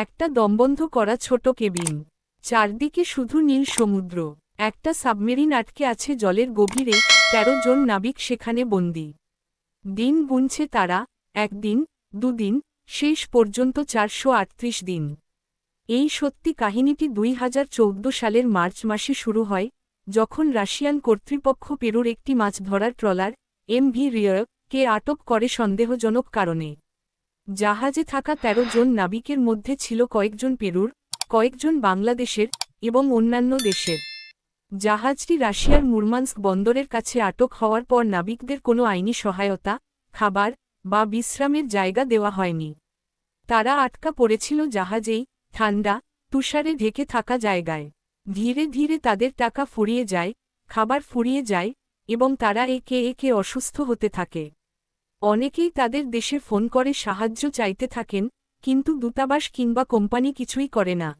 একটা দমবন্ধ করা ছোট কেবিন, চারদিকে শুধু নীল সমুদ্র। একটা সাবমেরিন আটকে আছে জলের গভীরে, ১৩ জন নাবিক সেখানে বন্দী। দিন গুনছে তারা, একদিন, দুদিন, শেষ পর্যন্ত ৪৩৮ দিন। এই সত্যি কাহিনীটি ২০১৪ সালের মার্চ মাসে শুরু হয়, যখন রাশিয়ান কর্তৃপক্ষ পেরুর একটি মাছ ধরার ট্রলার এমভি রিয়ার কে আটক করে সন্দেহজনক কারণে। জাহাজে থাকা ১৩ জন নাবিকের মধ্যে ছিল কয়েকজন পেরুর, কয়েকজন বাংলাদেশের এবং অন্যান্য দেশের। জাহাজটি রাশিয়ার মুরমানস্ক বন্দরের কাছে আটক হওয়ার পর নাবিকদের কোনো আইনি সহায়তা, খাবার বা বিশ্রামের জায়গা দেওয়া হয়নি। তারা আটকা পড়েছিল জাহাজেই, ঠান্ডা, তুষারে ঢেকে থাকা জায়গায়। ধীরে ধীরে তাদের টাকা ফুরিয়ে যায়, খাবার ফুরিয়ে যায়, এবং তারা একে একে অসুস্থ হতে থাকে। অনেকেই তাদের দেশে ফোন করে সাহায্য চাইতে থাকেন, কিন্তু দূতাবাস কিংবা কোম্পানি কিছুই করে না।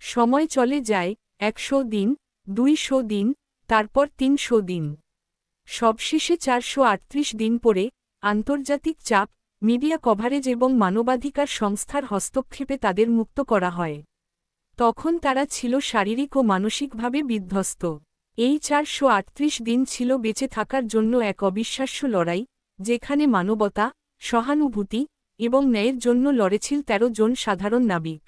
সময় চলে যায়, ১০০ দিন, ২০০ দিন, তারপর ৩০০ দিন। সবশেষে ৪৩৮ দিন পরে, আন্তর্জাতিক চাপ, মিডিয়া কভারেজ এবং মানবাধিকার সংস্থার হস্তক্ষেপে তাদের মুক্ত করা হয়। তখন তারা ছিল শারীরিক ও মানসিকভাবে বিধ্বস্ত। এই ৪৩৮ দিন ছিল বেঁচে থাকার জন্য এক অবিশ্বাস্য লড়াই, যেখানে মানবতা, সহানুভূতি এবং ন্যায়ের জন্য লড়েছিল ১৩ জন সাধারণ নাবিক।